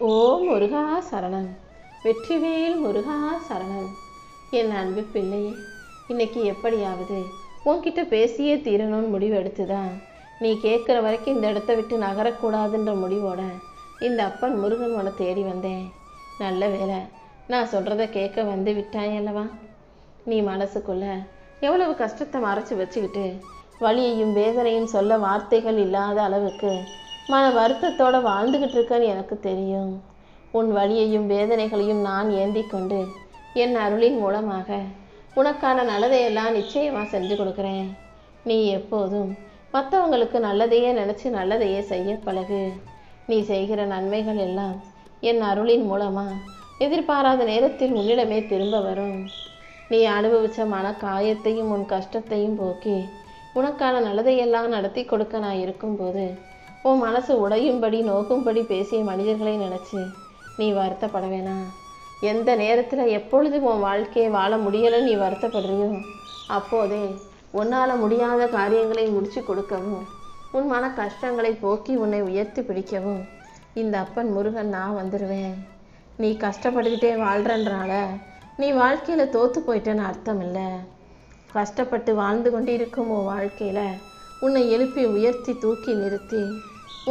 ஓ முருகா சரணம், வெற்றிவேல் முருகா சரணம். என் அன்பு பிள்ளையே, இன்னைக்கு எப்படியாவது உன்கிட்ட பேசியே தீரணும்னு முடிவு எடுத்துதான் நீ கேட்குற வரைக்கும் இந்த இடத்த விட்டு நகரக்கூடாதுன்ற முடிவோட இந்த அப்பன் முருகன் உன்னை தேடி வந்தேன். நல்ல வேலை, நான் சொல்கிறத கேட்க வந்து விட்டாயல்லவா. நீ மனசுக்குள்ள எவ்வளவு கஷ்டத்தை மறைச்சி வச்சுக்கிட்டு வலியையும் வேதனையும் சொல்ல வார்த்தைகள் இல்லாத அளவுக்கு மன வருத்தத்தோடு வாழ்ந்துக்கிட்டு இருக்கன்னு எனக்கு தெரியும். உன் வலியையும் வேதனைகளையும் நான் ஏந்தி கொண்டு என் அருளின் மூலமாக உனக்கான நல்லதையெல்லாம் நிச்சயமாக செஞ்சு கொடுக்குறேன். நீ எப்போதும் மற்றவங்களுக்கு நல்லதையே நினச்சி நல்லதையே செய்ய பழகு. நீ செய்கிற நன்மைகள் எல்லாம் என் அருளின் மூலமாக எதிர்பாராத நேரத்தில் உன்னிடமே திரும்ப வரும். நீ அனுபவித்த மன காயத்தையும் உன் கஷ்டத்தையும் போக்கி உனக்கான நல்லதையெல்லாம் நடத்தி கொடுக்க நான் இருக்கும்போது உன் மனசு உடையும்படி நோக்கும்படி பேசிய மனிதர்களை நினச்சி நீ வருத்தப்பட வேணாம். எந்த நேரத்தில் எப்பொழுது உன் வாழ்க்கையை வாழ முடியலைன்னு நீ வருத்தப்படுறியோ அப்போதே உன்னால் முடியாத காரியங்களை முடிச்சு கொடுக்கவும் உன் மன கஷ்டங்களை போக்கி உன்னை உயர்த்தி பிடிக்கவும் இந்த அப்பன் முருகன் நான் வந்துடுவேன். நீ கஷ்டப்பட்டுக்கிட்டே வாழ்கிறன்றனால நீ வாழ்க்கையில் தோற்று போயிட்டேன்னு அர்த்தம் இல்லை. கஷ்டப்பட்டு வாழ்ந்து கொண்டிருக்கும் உன் வாழ்க்கையில் உன்னை எழுப்பி உயர்த்தி தூக்கி நிறுத்தி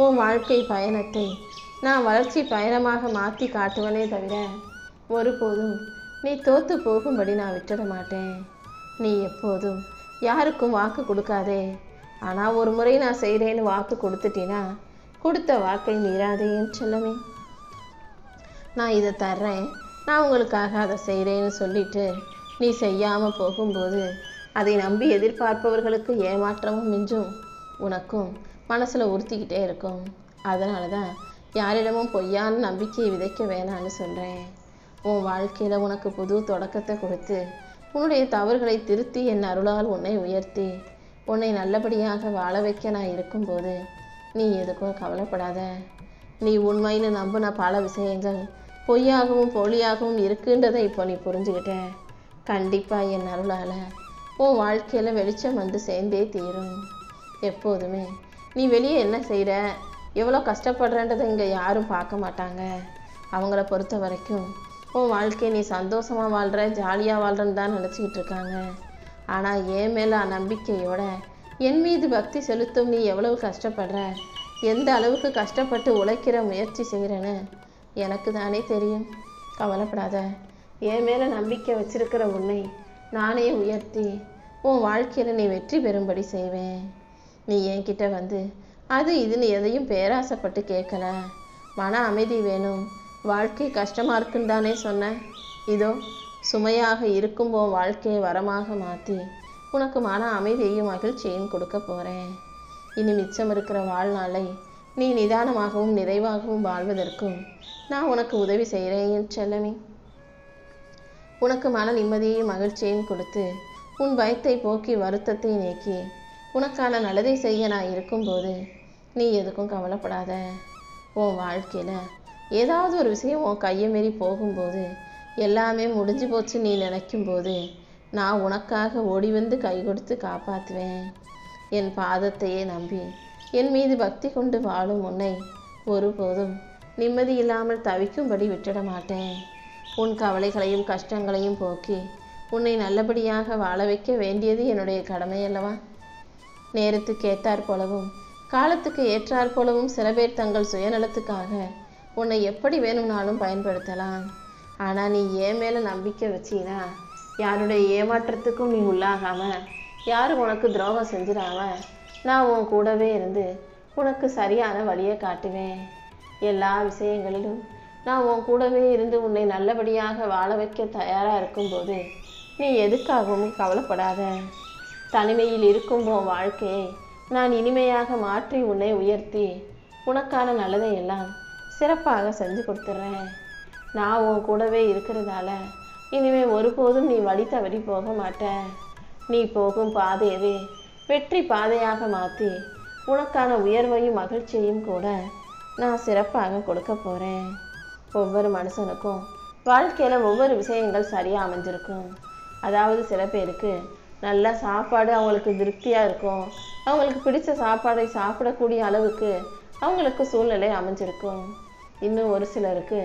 உன் வாழ்க்கை பயணத்தை நான் வளர்ச்சி பயணமாக மாற்றி காட்டுவனே தவிர ஒருபோதும் நீ தோற்று போகும்படி நான் விட்டுட மாட்டேன். நீ எப்போதும் யாருக்கும் வாக்கு கொடுக்காதே. ஆனால் ஒரு முறை நான் செய்கிறேன்னு வாக்கு கொடுத்துட்டீன்னா கொடுத்த வாக்கை மீறாதேன்னு செல்லமே. நான் இதை தர்றேன், நான் உங்களுக்காக அதை செய்கிறேன்னு சொல்லிட்டு நீ செய்யாமல் போகும்போது அதை நம்பி எதிர்பார்ப்பவர்களுக்கு ஏமாற்றமும் மிஞ்சும் உனக்கும் மனசில் உறுத்திக்கிட்டே இருக்கும். அதனால தான் யாரிடமும் பொய்யான நம்பிக்கையை விதைக்க வேணான்னு சொல்கிறேன். உன் வாழ்க்கையில் உனக்கு புது தொடக்கத்தை கொடுத்து உன்னுடைய தவறுகளை திருத்தி என் அருளால் உன்னை உயர்த்தி உன்னை நல்லபடியாக வாழ வைக்க நான் இருக்கும்போது நீ எதுக்கும் கவலைப்படாத. நீ உண்மைன்னு நம்பின பல விஷயங்கள் பொய்யாகவும் போலியாகவும் இருக்குன்றதை இப்போ நீ புரிஞ்சுக்கிட்ட. கண்டிப்பாக என் அருளால் உன் வாழ்க்கையில் வெளிச்சம் வந்து சேர்ந்தே தீரும். எப்போதுமே நீ வெளியே என்ன செய்கிற, எவ்வளோ கஷ்டப்படுறன்றதை இங்கே யாரும் பார்க்க மாட்டாங்க. அவங்கள பொறுத்த வரைக்கும் உன் வாழ்க்கையை நீ சந்தோஷமாக வாழ்கிற, ஜாலியாக வாழ்கிறன்னு தான் நினச்சிக்கிட்டு இருக்காங்க. ஆனால் என் மேலே நம்பிக்கையோட என் மீது பக்தி செலுத்தும் நீ எவ்வளவு கஷ்டப்படுற, எந்த அளவுக்கு கஷ்டப்பட்டு உழைக்கிற முயற்சி செய்கிறேன்னு எனக்கு தானே தெரியும். கவலைப்படாத. என் மேலே நம்பிக்கை வச்சிருக்கிற உன்னை நானே உயர்த்தி உன் வாழ்க்கையில் நீ வெற்றி பெறும்படி செய்வேன். நீ என்கிட்ட வந்து அது இதுன்னு எதையும் பேராசைப்பட்டு கேட்கல. மன அமைதி வேணும், வாழ்க்கை கஷ்டமாக இருக்குன்னு தானே சொன்னேன். இதோ சுமையாக இருக்கும் உன் வாழ்க்கையை வரமாக மாற்றி உனக்கு மன அமைதியையும் மகிழ்ச்சியையும் கொடுக்க போகிறேன். இனி மிச்சம் இருக்கிற வாழ்நாளை நீ நிதானமாகவும் நிறைவாகவும் வாழ்வதற்கும் நான் உனக்கு உதவி செய்கிறேன் செல்லமே. உனக்கு மன நிம்மதியையும் மகிழ்ச்சியையும் கொடுத்து உன் பயத்தை போக்கி வருத்தத்தை நீக்கி உனக்கான நல்லதை செய்ய நான் இருக்கும்போது நீ எதுக்கும் கவலைப்படாத. உன் வாழ்க்கையில் ஏதாவது ஒரு விஷயம் உன் கையை மீறி போகும்போது எல்லாமே முடிஞ்சு போச்சு நீ நினைக்கும்போது நான் உனக்காக ஓடி வந்து கை கொடுத்து காப்பாற்றுவேன். என் பாதத்தையே நம்பி என் மீது பக்தி கொண்டு வாழும் உன்னை ஒருபோதும் நிம்மதி இல்லாமல் தவிக்கும்படி விட்டுட மாட்டேன். உன் கவலைகளையும் கஷ்டங்களையும் போக்கி உன்னை நல்லபடியாக வாழ வைக்க வேண்டியது என்னுடைய கடமை அல்லவா. நேரத்துக்கு ஏற்றாற் போலவும் காலத்துக்கு ஏற்றாற் போலவும் சில பேர் தங்கள் சுயநலத்துக்காக உன்னை எப்படி வேணும்னாலும் பயன்படுத்தலாம். ஆனால் நீ என் மேலே நம்பிக்கை வச்சினா யாருடைய ஏமாற்றத்துக்கும் நீ உள்ளாகாமல், யாரும் உனக்கு துரோகம் செஞ்சிடாம நான் உன் கூடவே இருந்து உனக்கு சரியான வழியை காட்டுவேன். எல்லா விஷயங்களிலும் நான் உன் கூடவே இருந்து உன்னை நல்லபடியாக வாழ வைக்க தயாராக இருக்கும்போது நீ எதுக்காகவும் கவலைப்படாத. தனிமையில் இருக்கும் உன் வாழ்க்கையை நான் இனிமையாக மாற்றி உன்னை உயர்த்தி உனக்கான நல்லதை எல்லாம் சிறப்பாக செஞ்சு கொடுத்துட்றேன். நான் உன் கூடவே இருக்கிறதால இனிமேல் ஒருபோதும் நீ வழி தவறி போக மாட்ட. நீ போகும் பாதையவே வெற்றி பாதையாக மாற்றி உனக்கான உயர்வையும் மகிழ்ச்சியையும் கூட நான் சிறப்பாக கொடுக்க போகிறேன். ஒவ்வொரு மனுஷனுக்கும் வாழ்க்கையில் ஒவ்வொரு விஷயங்கள் சரியாக அமைஞ்சிருக்கும். அதாவது சில பேருக்கு நல்ல சாப்பாடு அவங்களுக்கு திருப்தியாக இருக்கும், அவங்களுக்கு பிடிச்ச சாப்பாடை சாப்பிடக்கூடிய அளவுக்கு அவங்களுக்கு சூழ்நிலை அமைஞ்சிருக்கும். இன்னும் ஒரு சிலருக்கு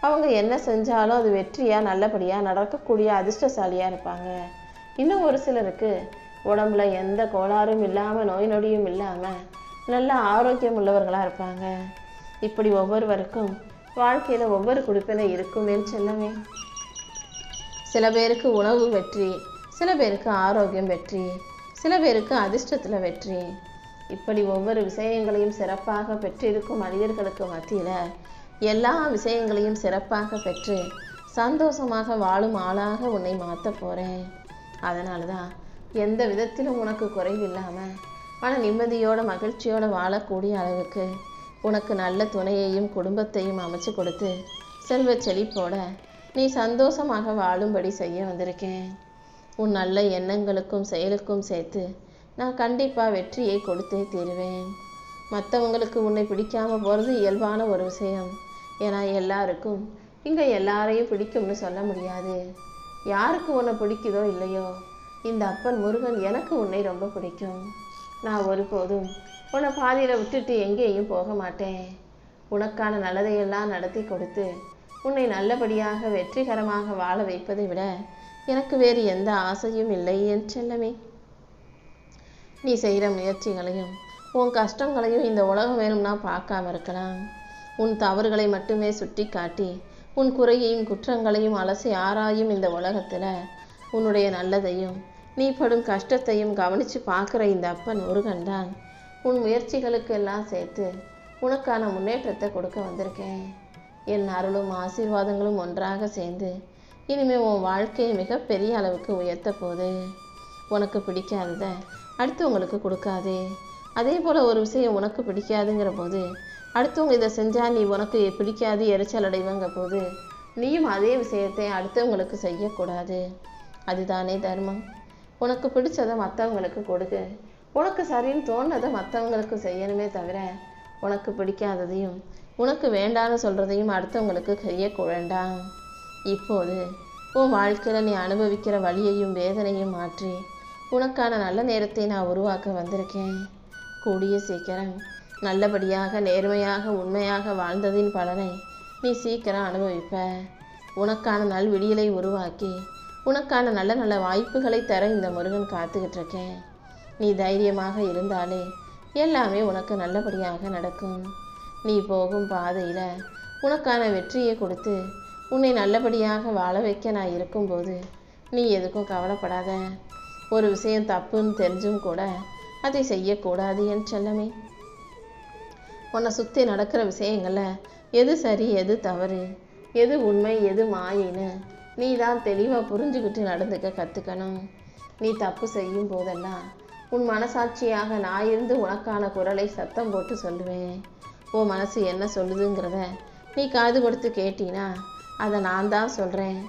அவங்க என்ன செஞ்சாலும் அது வெற்றியாக நல்லபடியாக நடக்கக்கூடிய அதிர்ஷ்டசாலியாக இருப்பாங்க. இன்னும் ஒரு சிலருக்கு உடம்புல எந்த கோளாறும் இல்லாமல் நோய் நொடியும் இல்லாமல் நல்ல ஆரோக்கியம் உள்ளவர்களாக இருப்பாங்க. இப்படி ஒவ்வொருவருக்கும் வாழ்க்கையில் ஒவ்வொரு குறிப்பினை இருக்கும் என்று செல்லவே. சில பேருக்கு உணவு வெற்றி, சில பேருக்கு ஆரோக்கியம் வெற்றி, சில பேருக்கு அதிர்ஷ்டத்தில் வெற்றி. இப்படி ஒவ்வொரு விஷயங்களையும் சிறப்பாக பெற்றிருக்கும் மனிதர்களுக்கு மத்தியில் எல்லா விஷயங்களையும் சிறப்பாக பெற்று சந்தோஷமாக வாழும் ஆளாக உன்னை மாற்ற போகிறேன். அதனால தான் எந்த விதத்திலும் உனக்கு குறைவில்லாமல் மன நிம்மதியோட மகிழ்ச்சியோடு வாழக்கூடிய அளவுக்கு உனக்கு நல்ல துணையையும் குடும்பத்தையும் அமைச்சு கொடுத்து செல்வ செழிப்போட நீ சந்தோஷமாக வாழும்படி செய்ய வந்திருக்கேன். உன் நல்ல எண்ணங்களுக்கும் செயலுக்கும் சேர்த்து நான் கண்டிப்பாக வெற்றியை கொடுத்தே தீருவேன். மற்றவங்களுக்கு உன்னை பிடிக்காமல் போகிறது இயல்பான ஒரு விஷயம். ஏன்னா எல்லாருக்கும் இங்கே எல்லாரையும் பிடிக்கும்னு சொல்ல முடியாது. யாருக்கு உன்னை பிடிக்குதோ இல்லையோ, இந்த அப்பன் முருகன் எனக்கு உன்னை ரொம்ப பிடிக்கும். நான் ஒருபோதும் உன்னை பாதியில் விட்டுட்டு எங்கேயும் போக மாட்டேன். உனக்கான நல்லதையெல்லாம் நடத்தி கொடுத்து உன்னை நல்லபடியாக வெற்றிகரமாக வாழ வைப்பதை விட எனக்கு வேறு எந்த ஆசையும் இல்லை என் செல்லமே. நீ செய்கிற முயற்சிகளையும் உன் கஷ்டங்களையும் இந்த உலகம் வேணும்னா பார்க்காம இருக்கலாம். உன் தவறுகளை மட்டுமே சுட்டி காட்டி உன் குறையையும் குற்றங்களையும் அலசி ஆராயும் இந்த உலகத்தில் உன்னுடைய நல்லதையும் நீ படும் கஷ்டத்தையும் கவனித்து பார்க்குற இந்த அப்பன் முருகன் தான் உன் முயற்சிகளுக்கு எல்லாம் சேர்த்து உனக்கான முன்னேற்றத்தை கொடுக்க வந்திருக்கேன். என் அருளும் ஆசீர்வாதங்களும் ஒன்றாக சேர்ந்து இனிமேல் உன் வாழ்க்கையை மிகப்பெரிய அளவுக்கு உயர்த்த போகுது. உனக்கு பிடிக்காததை அடுத்தவங்களுக்கு கொடுக்காதே. அதே போல் ஒரு விஷயம் உனக்கு பிடிக்காதுங்கிற போது அடுத்தவங்க இதை செஞ்சால் நீ உனக்கு பிடிக்காது எரிச்சல் அடைவங்க போது நீயும் அதே விஷயத்தை அடுத்தவங்களுக்கு செய்யக்கூடாது. அதுதானே தர்மம். உனக்கு பிடிச்சதை மற்றவங்களுக்கு கொடுக்கு. உனக்கு சரின்னு தோணுனதை மற்றவங்களுக்கு செய்யணுமே தவிர உனக்கு பிடிக்காததையும் உனக்கு வேண்டான்னு சொல்கிறதையும் அடுத்தவங்களுக்கு செய்ய வேண்டாம். இப்போது உன் வாழ்க்கையில் நீ அனுபவிக்கிற வலியையும் வேதனையும் மாற்றி உனக்கான நல்ல நேரத்தை நான் உருவாக்க வந்திருக்கேன். கூடிய சீக்கிரம் நல்லபடியாக நேர்மையாக உண்மையாக வாழ்ந்ததின் பலனை நீ சீக்கிரம் அனுபவிப்ப. உனக்கான நல் விடியலை உருவாக்கி உனக்கான நல்ல நல்ல வாய்ப்புகளை தர இந்த முருகன் காத்துக்கிட்டு இருக்கேன். நீ தைரியமாக இருந்தாலே எல்லாமே உனக்கு நல்லபடியாக நடக்கும். நீ போகும் பாதையில் உனக்கான வெற்றியை கொடுத்து உன்னை நல்லபடியாக வாழ வைக்க நான் இருக்கும்போது நீ எதுக்கும் கவலைப்படாத. ஒரு விஷயம் தப்புன்னு தெரிஞ்சும் கூட அதை செய்யக்கூடாது என் செல்லமே. உன்னை சுற்றி நடக்கிற விஷயங்களில் எது சரி எது தவறு, எது உண்மை எது மாயின்னு நீ தான் தெளிவாக புரிஞ்சுக்கிட்டு நடந்துக்க கற்றுக்கணும். நீ தப்பு செய்யும் போதெல்லாம் உன் மனசாட்சியாக நான் இருந்து உனக்கான குரலை சத்தம் போட்டு சொல்லுவேன். உன் மனசு என்ன சொல்லுதுங்கிறத நீ காது கொடுத்து கேட்டினா அதை நான் தான் சொல்கிறேன்,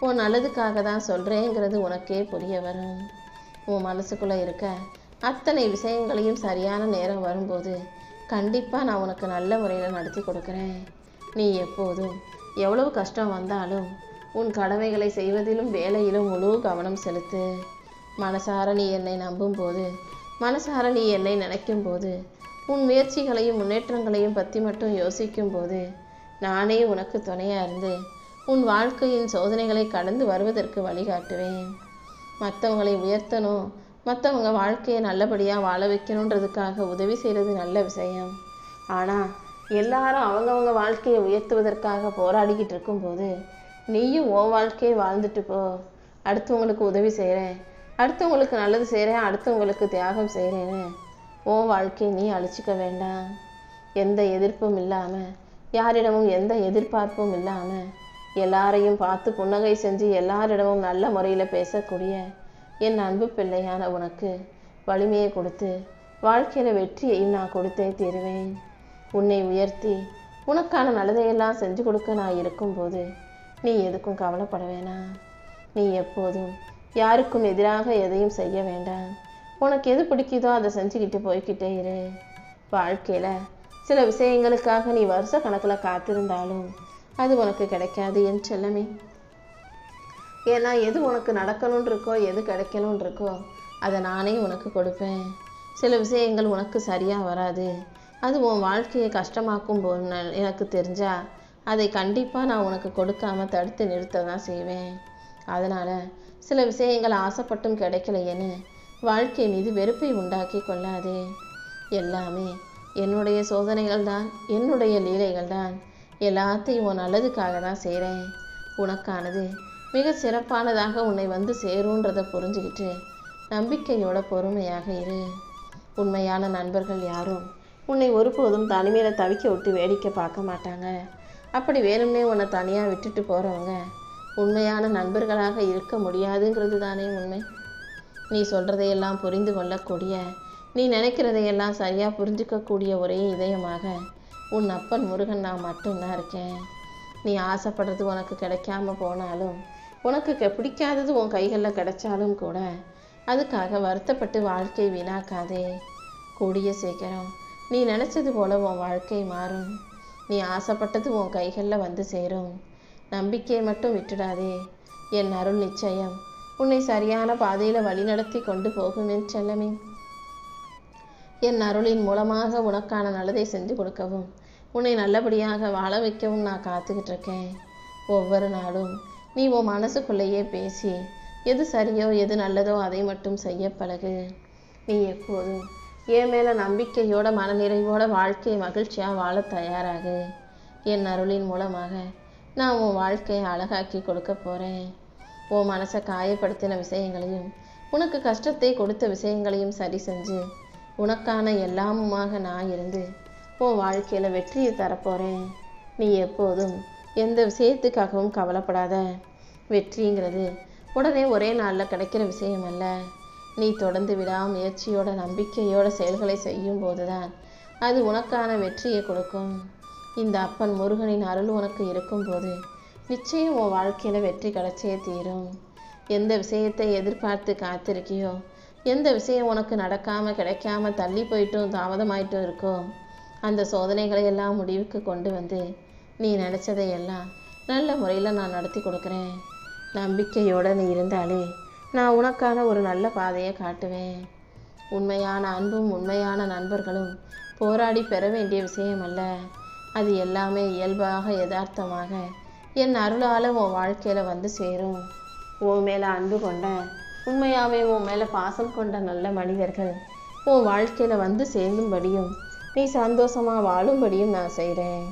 உன் நல்லதுக்காக தான் சொல்கிறேங்கிறது உனக்கே புரிய வரும். உன் மனசுக்குள்ளே இருக்க அத்தனை விஷயங்களையும் சரியான நேரம் வரும்போது கண்டிப்பாக நான் உனக்கு நல்ல முறையில் நடத்தி கொடுக்குறேன். நீ எப்போதும் எவ்வளவு கஷ்டம் வந்தாலும் உன் கடமைகளை செய்வதிலும் வேலையிலும் முழு கவனம் செலுத்து. மனசார நீ என்னை நம்பும்போது, மனசார நீ என்னை நினைக்கும் போது, உன் முயற்சிகளையும் முன்னேற்றங்களையும் பற்றி மட்டும் யோசிக்கும் போது நானே உனக்கு துணையாக இருந்து உன் வாழ்க்கையின் சோதனைகளை கடந்து வருவதற்கு வழிகாட்டுவேன். மற்றவங்களை உயர்த்தணும், மற்றவங்க வாழ்க்கையை நல்லபடியாக வாழ வைக்கணுன்றதுக்காக உதவி செய்கிறது நல்ல விஷயம். ஆனால் எல்லாரும் அவங்கவங்க வாழ்க்கையை உயர்த்துவதற்காக போராடிக்கிட்டு இருக்கும்போது நீயும் உன் வாழ்க்கையை வாழ்ந்துட்டு போ. அடுத்தவங்களுக்கு உதவி செய்கிறேன், அடுத்தவங்களுக்கு நல்லது செய்கிறேன், அடுத்தவங்களுக்கு தியாகம் செய்கிறேன்னு உன் வாழ்க்கையை நீ அழிச்சிக்க வேண்டாம். எந்த எதிர்ப்பும் இல்லாமல், யாரிடமும் எந்த எதிர்பார்ப்பும் இல்லாமல், எல்லாரையும் பார்த்து புன்னகை செஞ்சு எல்லாரிடமும் நல்ல முறையில் பேசக்கூடிய என் அன்பு பிள்ளையான உனக்கு வலிமையை கொடுத்து வாழ்க்கையில் வெற்றியையும் நான் கொடுத்தே தீருவேன். உன்னை உயர்த்தி உனக்கான நல்லதையெல்லாம் செஞ்சு கொடுக்க நான் இருக்கும்போது நீ எதுக்கும் கவலைப்பட வேணாம். நீ எப்போதும் யாருக்கும் எதிராக எதையும் செய்ய வேண்டாம். உனக்கு எது பிடிக்குதோ அதை செஞ்சுக்கிட்டு போய்கிட்டே இரு. வாழ்க்கையில் சில விஷயங்களுக்காக நீ வருஷ கணக்கில் காத்திருந்தாலும் அது உனக்கு கிடைக்காது என் செல்லமே. ஏன்னா எது உனக்கு நடக்கணும்னு இருக்கோ, எது கிடைக்கணும்னு இருக்கோ அதை நானே உனக்கு கொடுப்பேன். சில விஷயங்கள் உனக்கு சரியாக வராது, அது உன் வாழ்க்கையை கஷ்டமாக்கும் போது எனக்கு தெரிஞ்சா அதை கண்டிப்பாக நான் உனக்கு கொடுக்காம தடுத்து நிறுத்த தான் செய்வேன். அதனால் சில விஷயங்கள் ஆசைப்பட்டும் கிடைக்கலையேன்னு வாழ்க்கை மீது வெறுப்பை உண்டாக்கி கொள்ளாதே. எல்லாமே என்னுடைய சோதனைகள் தான், என்னுடைய லீலைகள் தான். எல்லாத்தையும் உன் நல்லதுக்காக தான் செய்கிறேன். உனக்கானது மிக சிறப்பானதாக உன்னை வந்து சேருன்றதை புரிஞ்சுக்கிட்டு நம்பிக்கையோட பொறுமையாக இரு. உண்மையான நண்பர்கள் யாரும் உன்னை ஒருபோதும் தனிமையில் தவிக்க விட்டு வேடிக்கை பார்க்க மாட்டாங்க. அப்படி வேணும்னே உன்னை தனியாக விட்டுட்டு போகிறவங்க உண்மையான நண்பர்களாக இருக்க முடியாதுங்கிறது தானே உண்மை. நீ சொல்கிறதையெல்லாம் புரிந்து கொள்ளக்கூடிய, நீ நினைக்கிறதையெல்லாம் சரியாக புரிஞ்சிக்கக்கூடிய ஒரே இதயமாக உன் அப்பன் முருகன் நான் மட்டும்தான் இருக்கேன். நீ ஆசைப்படுறது உனக்கு கிடைக்காம போனாலும், உனக்கு பிடிக்காதது உன் கைகளில் கிடைச்சாலும் கூட அதுக்காக வருத்தப்பட்டு வாழ்க்கை வீணாக்காதே. கூடிய சீக்கிரம் நீ நினச்சது போல உன் வாழ்க்கை மாறும். நீ ஆசைப்பட்டது உன் கைகளில் வந்து சேரும். நம்பிக்கையை மட்டும் விட்டுடாதே. என் அருள் நிச்சயம் உன்னை சரியான பாதையில் வழிநடத்தி கொண்டு போகும் என் செல்லமே. என் அருளின் மூலமாக உனக்கான நல்லதை செஞ்சு கொடுக்கவும், உன்னை நல்லபடியாக வாழ வைக்கவும் நான் காத்துக்கிட்டு இருக்கேன். ஒவ்வொரு நாளும் நீ உன் மனசுக்குள்ளேயே பேசி எது சரியோ எது நல்லதோ அதை மட்டும் செய்ய பழகு. நீ எப்போதும் என் மேலே நம்பிக்கையோட மனநிறைவோட வாழ்க்கையை மகிழ்ச்சியாக வாழ தயாராகு. என் அருளின் மூலமாக நான் உன் வாழ்க்கையை அழகாக்கி கொடுக்க போகிறேன். உன் மனசை காயப்படுத்தின விஷயங்களையும் உனக்கு கஷ்டத்தை கொடுத்த விஷயங்களையும் சரி செஞ்சு உனக்கான எல்லாமுமாக நான் இருந்து உன் வாழ்க்கையில் வெற்றியை தரப்போகிறேன். நீ எப்போதும் எந்த விஷயத்துக்காகவும் கவலைப்படாத. வெற்றிங்கிறது உடனே ஒரே நாளில் கிடைக்கிற விஷயம் அல்ல. நீ தொடர்ந்து விடாமுயற்சியோட நம்பிக்கையோட செயல்களை செய்யும் போதுதான் அது உனக்கான வெற்றியை கொடுக்கும். இந்த அப்பன் முருகனின் அருள் உனக்கு இருக்கும்போது நிச்சயம் உன் வாழ்க்கையில் வெற்றி கிடைச்சே தீரும். எந்த விஷயத்தை எதிர்பார்த்து காத்திருக்கியோ, எந்த விஷயம் உனக்கு நடக்காமல் கிடைக்காம தள்ளி போயிட்டும் தாமதமாயிட்டும் இருக்கோ, அந்த சோதனைகளை எல்லாம் முடிவுக்கு கொண்டு வந்து நீ நினச்சதையெல்லாம் நல்ல முறையில் நான் நடத்தி கொடுக்குறேன். நம்பிக்கையோடு நீ இருந்தாலே நான் உனக்கான ஒரு நல்ல பாதையை காட்டுவேன். உண்மையான அன்பும் உண்மையான நண்பர்களும் போராடி பெற வேண்டிய விஷயம் அல்ல. அது எல்லாமே இயல்பாக யதார்த்தமாக என் அருளால் உன் வாழ்க்கையில் வந்து சேரும். உன் மேலே அன்பு கொண்ட, உண்மையாகவே உன் மேலே பாசம் கொண்ட நல்ல மனிதர்கள் உன் வாழ்க்கையில் வந்து சேர்ந்தும்படியும் நீ சந்தோஷமாக வாழும்படியும் நான் செய்கிறேன்.